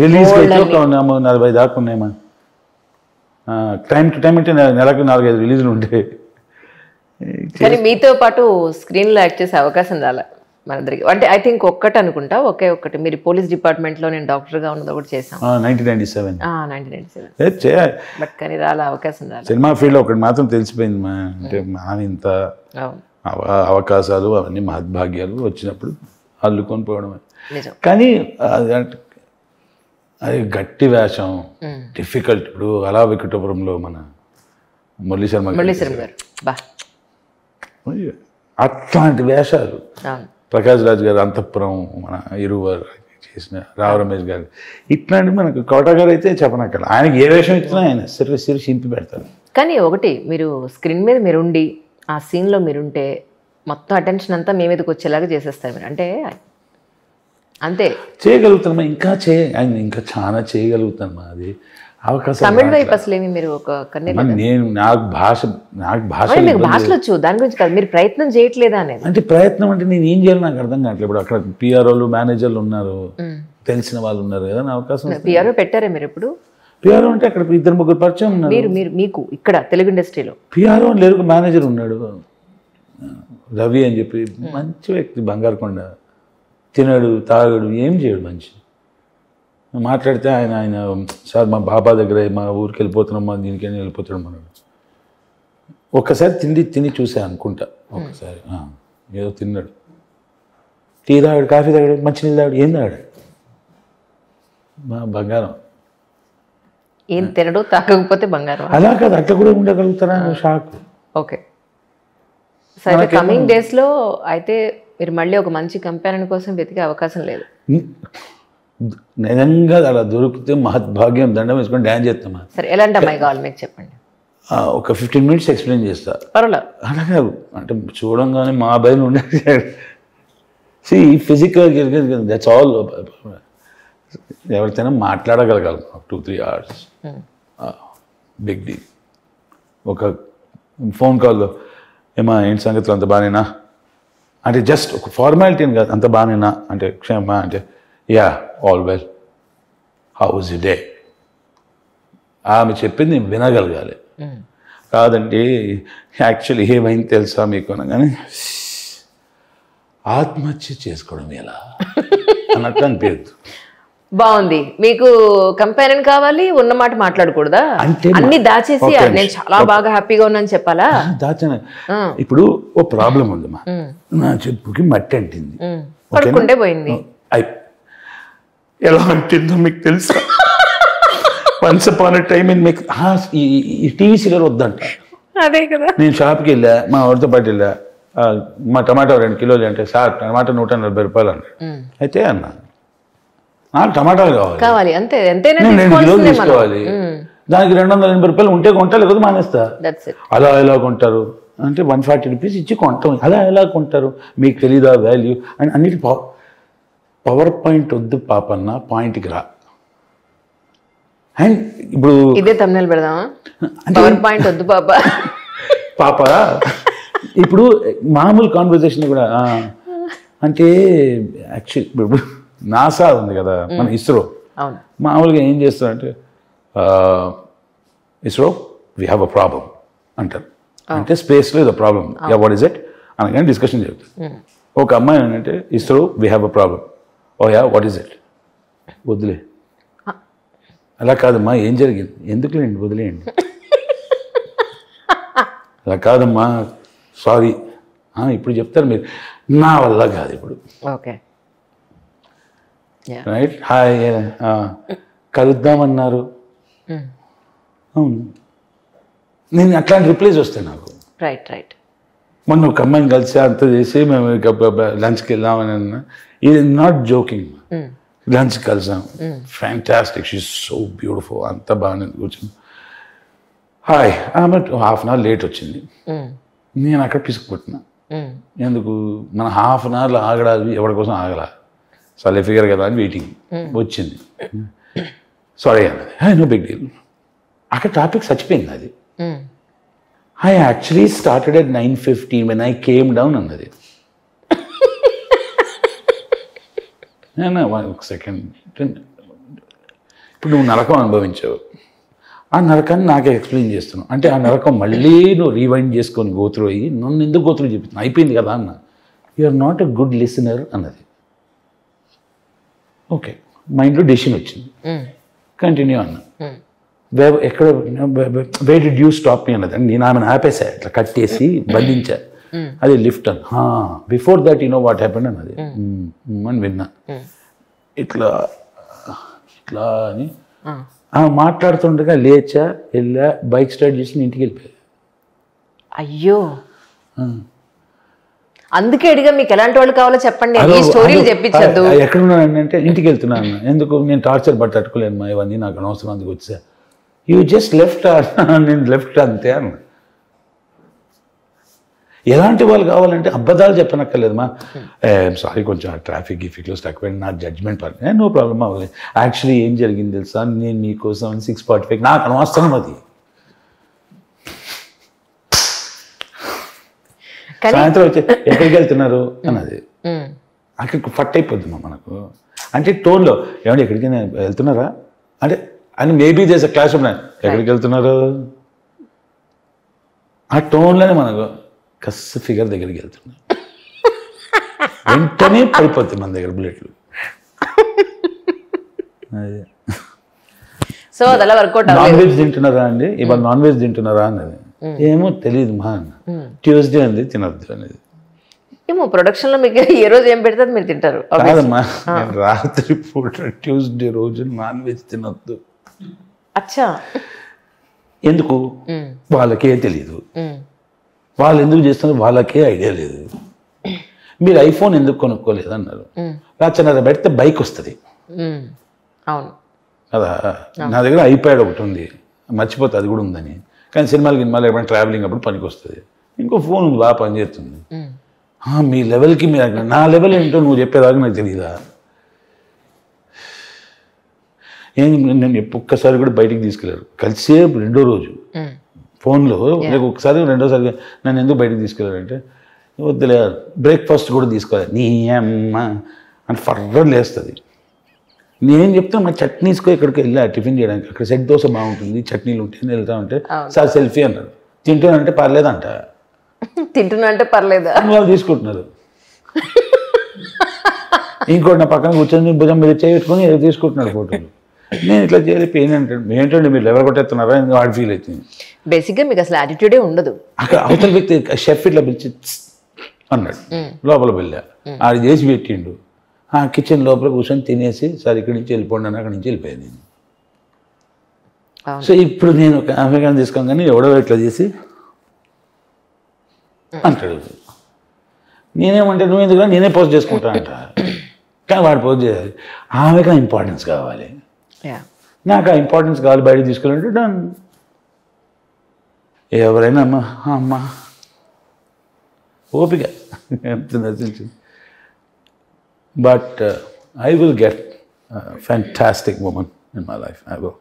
రిలీజ్కి అయితే ఒక 40 దాకా ఉన్నాయమ్మా. టైం టు టైం అంటే నెలకు 4-5 రిలీజులు ఉంటాయి. కానీ మీతో పాటు స్క్రీన్లో యాక్ట్ చేసే అవకాశం రాలే మనందరికి. అంటే ఐ థింక్ ఒక్కటి అనుకుంటా, ఒక్కటి మీరు పోలీస్ డిపార్ట్మెంట్లో నేను డాక్టర్గా ఉన్నది ఒకటి చేసాం 1997. 1997. బట్ కానీ రాలే, అవకాశం రాలే. సినిమా ఫీల్డ్లో ఒకటి మాత్రం తెలిసిపోయింది మా, అంటే ఆమె ఇంత అవకాశాలు అవన్నీ మహద్భాగ్యాలు వచ్చినప్పుడు అల్లుకొని పోవడమే. కానీ అది గట్టి వేషం, డిఫికల్ట్. ఇప్పుడు అలా వికటపురంలో మన మురళీ శర్మ గారు అట్లాంటి వేషాలు, ప్రకాష్ రాజ్ గారు అంతఃపురం, మన ఇరువర్ చేసిన రావు రమేష్ గారు, ఇట్లాంటివి మనకు కోట గారు అయితే చెప్పనక్కర్లేదు. ఆయనకి ఏ వేషం ఇచ్చినా ఆయన సిరి చింపి పెడతారు. కానీ ఒకటి, మీరు స్క్రీన్ మీద మీరుండి ఆ సీన్లో మీరుంటే మొత్తం అటెన్షన్ అంతా మీ మీదకి వచ్చేలాగా చేసేస్తారు మీరు. అంటే అంతే చేయగలుగుతానమ్మా, ఇంకా చాలా చేయగలుగుతానమ్మా. అది అవకాశం. తమిళ వైపు అసలు ఏమి మీరు ఒక నేను నాకు భాష భాషలు వచ్చు, దాని గురించి కాదు, మీరు ప్రయత్నం చేయట్లేదా అనేది. అంటే ప్రయత్నం అంటే నేను ఏం చేయాలి నాకు అర్థం కావట్లేదు. ఇప్పుడు అక్కడ పిఆర్ఓలు మేనేజర్లు ఉన్నారు, తెలిసిన వాళ్ళు ఉన్నారు కదా, అవకాశం. పిఆర్ఓ పెట్టారా మీరు ఎప్పుడు? పిఆర్ఓ అంటే అక్కడ 2-3 పరిచయం ఉన్నారు. మీకు ఇక్కడ తెలుగు ఇండస్ట్రీలో పిఆర్ఓ లేరు, మేనేజర్ ఉన్నాడు రవి అని చెప్పి, మంచి వ్యక్తి, బంగారుకొండ. తినడు, తాగడు, ఏం చేయడు, మంచి. మాట్లాడితే ఆయన సార్ మా బాబా దగ్గర మా ఊరికి వెళ్ళిపోతున్నాం, మా దీనికైనా వెళ్ళిపోతాడు మనడు. ఒక్కసారి తిని చూసా అనుకుంటా, ఒక్కసారి ఏదో తిన్నాడు, టీ తాగాడు, కాఫీ తాగాడు, మంచినీళ్ళు తాగాడు, ఏం తాగాడు, మా బంగారం. ఏం తినడు, తాగకపోతే బంగారం. అలా కాదు, అట్లా కూడా ఉండగలుగుతారా, షాక్. ఓకే, సరే. కమింగ్ డేస్లో అయితే మీరు మళ్ళీ ఒక మంచి కంపారిజన్ కోసం వెతికే అవకాశం లేదు. నిజంగా అలా దొరికితే మహద్భాగ్యం, దండం వేసుకొని డ్యాన్స్ చేస్తామా. సరే, ఎలాంటి అమ్మాయి కావాలి మీకు చెప్పండి. ఒక 15 minutes ఎక్స్ప్లెయిన్ చేస్తా. పర్వాలేదు. అలాగే అంటే చూడంగానే మా అబ్బాయిలు ఉండేది. Physical that's all. ఎవరితోనైనా మాట్లాడగలగాలి 2-3 hours, బిగ్ డీల్. ఒక ఫోన్ కాల్లో ఏమా ఏంటి సంగతులు, అంత బాగానేనా అంటే, జస్ట్ ఒక ఫార్మాలిటీ అని కాదు, అంత బాగానేనా అంటే, క్షేమా అంటే, yeah all well, how was you day. ఆమె చెప్పింది నేను వినగలగాలి. కాదండి యాక్చువల్లీ ఏమైంది తెలుసా మీకు అనగానే ఆత్మహత్య చేసుకోవడం ఎలా అన్నట్టు అనిపించదు. బాగుంది. మీకు కంపారిజన్ కావాలి, ఉన్నమాట మాట్లాడకూడదా? అంటే అన్ని దాచేసి నేను చాలా బాగా హ్యాపీగా ఉన్నాను చెప్పాలా? దాచన. ఇప్పుడు ఓ ప్రాబ్లం ఉందమ్మా, నా చెప్పుకి మట్టి అంటింది, పడుకుంటే పోయింది. ఎలా అంటిందో మీకు తెలుసా? వన్స్ అపాన్ ఎ టైమ్ మీకు ఈ టీవీ సీరియల్ వద్దంట. అదే కదా. నేను షాప్కి వెళ్ళా, మా వాడితో పాటు వెళ్ళా, మా టమాటా 2 కిలోలు అంటే, సార్ టమాటా 140 రూపాయలు అన్నాడు. అయితే అన్నా నాకు టమాటాలు కావాలి, అంతే. నేను 2 కిలోలు తీసుకోవాలి, దానికి 280 రూపాయలు ఉంటే కొంటా, లేకపోతే మానేస్తా. అలా ఎలా కొంటారు అంటే 140 రూపీస్ ఇచ్చి కొంటాం, అలా ఎలా కొంటారు, మీకు తెలీదా వాల్యూ అని. అన్నిటి పవర్ పాయింట్ వద్దు పాపన్న, పాయింట్కి రా. అండ్ ఇప్పుడు ఇదే తమ్నెల్ పెడదామా, పవర్ పాయింట్ వద్దు పాప. ఇప్పుడు మామూలు కాన్వర్జేషన్ కూడా అంటే, యాక్చువల్లీ ఇప్పుడు నాసా ఉంది కదా, మన ఇస్రో మామూలుగా ఏం చేస్తారంటే, ISRO we have a problem అంటారు. అంటే స్పేస్లో ఏదో ప్రాబ్లం, వాట్ ఈస్ ఇట్ అనగానే డిస్కషన్ జరుగుతుంది. ఒక అమ్మాయి ఏంటంటే, ISRO we have a problem, oh yeah what is it, వదిలే. అలా కాదమ్మా, ఏం జరిగింది, ఎందుకులేండి వదిలేయండి. అలా కాదమ్మా, సారీ, ఇప్పుడు చెప్తారు మీరు, నా వల్ల కాదు ఇప్పుడు. ఓకే, రైట్, హాయ్, కలుద్దామన్నారు, అవును. నేను అట్లాంటి రిప్లైస్ వస్తాయి నాకు. రైట్. మొన్న ఒక అమ్మాయిని కలిసి అంత చేసి మేము లంచ్కి వెళ్దామని అన్నా, ఇది నాట్ జోకింగ్. లంచ్ కలిసాం, ఫ్యాంటాస్టిక్, షీ సో బ్యూటిఫుల్, అంత బాగానే కూర్చుని హాయ్. ఆమె హాఫ్ అన్ అవర్ లేట్ వచ్చింది. నేను అక్కడ పిసుకుపుట్టినా, ఎందుకు మన హాఫ్ అన్ అవర్లో ఆగడాలి, ఎవరి కోసం ఆగలా, సరే ఫిగర్ కదా అని వెయిటింగ్. వచ్చింది, సారీ అన్నది, నో బిగ్ డీల్. అక్కడ టాపిక్ చచ్చిపోయింది అది. I actually started at 9:15 when I came down అన్నది. ఒక సెకండ్, ఇప్పుడు నువ్వు నరకం అనుభవించావు, ఆ నరకాన్ని నాకే ఎక్స్ప్లెయిన్ చేస్తున్నావు అంటే ఆ నరకం మళ్ళీ నువ్వు రీవైండ్ చేసుకొని గోత్రు అయ్యి నన్ను ఎందుకు గోత్రు చెప్తున్నావు, అయిపోయింది కదా అన్న. You are not a good listener అన్నది. ఓకే, మైండ్లో డెసిషన్ వచ్చింది, కంటిన్యూ అన్న. ఎక్కడ where did you stop me అన్నది. నేను ఆమెను ఆపేసా, ఇట్లా కట్టేసి బంధించా. అది లిఫ్ట్ అని. Before that you know what happened అన్నది అని విన్నా. ఇట్లా ఇట్లా అని ఆమె మాట్లాడుతుండగా లేచా, వెళ్ళా, బైక్ స్టార్ట్ చేసి ఇంటికి వెళ్ళిపోయా. అయ్యో, అందుకే అడిగా మీకు ఎలాంటి వాళ్ళు కావాలో చెప్పండి, ఈ స్టోరీలు చెప్పించద్దు. ఎక్కడున్నాను అంటే ఇంటికి వెళ్తున్నాను. ఎందుకు, నేను టార్చర్ తట్టుకోలేను మా, ఇవన్నీ నాకు అనవసరం, అందుకు వచ్చా. You just left. నేను లెఫ్ట్ అంతే అన్న. ఎలాంటి వాళ్ళు కావాలంటే అబద్ధాలు చెప్పనక్కర్లేదు మా. సారీ కొంచెం ట్రాఫిక్లో స్టక్ అయిపోయింది, నా జడ్జ్మెంట్ పర్లేదు, నో ప్రాబ్లమ్ అవ్వలేదు. యాక్చువల్లీ ఏం జరిగింది తెలుసా, నేను మీకోసం 6:45 నాకు అనవసరం అది. సాయంత్రం వచ్చి ఎక్కడికి వెళ్తున్నారు అన్నది. అక్కడికి ఫట్ అయిపోద్ది మా మనకు. అంటే టోన్లో ఏమంటే ఎక్కడికి వెళ్తున్నారా అంటే, అని మేబీ చేసే క్లాస్ ఉన్నాయి, ఎక్కడికి వెళ్తున్నారు ఆ టోన్లోనే మనకు కస్సు ఫిగర్ దగ్గరికి వెళ్తున్నా, వెంటనే పడిపోతుంది మన దగ్గర బుల్లెట్లు. అదే సో అలా వర్కౌట్. నాన్ వెజ్ తింటున్నారా అండి, ఇవాళ నాన్ వెజ్ తింటున్నారా అన్నది. ఏమో తెలియదు మా అన్న. ట్యూస్డే అంది, తినద్దు అనేది. ఏమో ప్రొడక్షన్లో మీకు ఏ రోజు ఏం పెడితే మీరు తింటారు. కాదమ్మా, రాత్రి పూట ట్యూస్డే రోజు నాన్ వెజ్ తినొద్దు. అచ్చా, ఎందుకు వాళ్ళకే తెలియదు, వాళ్ళు ఎందుకు చేస్తున్నారు వాళ్ళకే ఐడియా లేదు. మీరు ఐఫోన్ ఎందుకు కొనుక్కోలేదు అన్నారు. రాచన్నర పెడితే బైక్ వస్తుంది అవును కదా, నా దగ్గర ఐప్యాడ్ ఒకటి ఉంది, మర్చిపోతే అది కూడా ఉందని. కానీ సినిమాలకి ఎప్పుడైనా ట్రావెలింగ్ అప్పుడు పనికి వస్తుంది. ఇంకో ఫోన్ ఉంది, బాగా పనిచేస్తుంది. మీ లెవెల్కి మీరు, నా లెవెల్ ఏంటో నువ్వు చెప్పేదాకా నాకు తెలియదా. నేను ఒక్కసారి కూడా బయటికి తీసుకెళ్ళారు, కలిసే రెండో రోజు ఫోన్లో. నాకు ఒకసారి రెండోసారి నన్ను ఎందుకు బయటకు తీసుకెళ్ళారంటే, వద్దులే బ్రేక్ఫాస్ట్ కూడా తీసుకోవాలి నీ అమ్మ అని ఫర్రర్ లేస్తుంది. నేనేం చెప్తాను, మా చట్నీస్కో ఇక్కడికి వెళ్ళా టిఫిన్ చేయడానికి, అక్కడ సెట్ దోశ బాగుంటుంది, చట్నీలు ఉంటాయి, వెళ్తా ఉంటే సార్ సెల్ఫీ అన్నారు. తింటున్నానంటే పర్లేదంట, తింటున్నా అంటే పర్లేదా, వాళ్ళు తీసుకుంటున్నారు. ఇంకోటి నా పక్కన కూర్చొని భుజం మీద చేయట్టుకొని తీసుకుంటున్నాడు ఫోటోలు. నేను ఇట్లా చేయాలి పెయిన్ అంటాడు, ఏంటంటే మీరు ఎవరు కొట్టేస్తున్నారా అని వాడు ఫీల్ అవుతుంది. బేసిక్గా మీకు అసలు యాటిట్యూడే ఉండదు. అక్కడ అవతల వ్యక్తి షెఫ్ ఇట్లా పిలిచి అన్నాడు, లోపల వెళ్ళా, ఆడు చేసి పెట్టిండు. కిచెన్ లోపల కూర్చొని తినేసి సార్ ఇక్కడి నుంచి వెళ్ళిపోండి అని అక్కడి నుంచి వెళ్ళిపోయాను నేను. సో ఇప్పుడు నేను ఒక అమెరికాని తీసుకోగానే ఎవడో ఇట్లా చేసి అంటాడు. నేనేమంటే నువ్వు ఎందుకు, నేనే పోస్ట్ చేసుకుంటా అంట. కానీ వాడు పోస్ట్ చేయాలి, ఆమెకు ఇంపార్టెన్స్ కావాలి, నాకు ఆ ఇంపార్టెన్స్ కావాలి, బయటకు తీసుకెళ్ళంటే డన్. ఎవరైనా అమ్మ ఓపిక ఎంత నచ్చింది. But I will get a fantastic woman in my life. I will.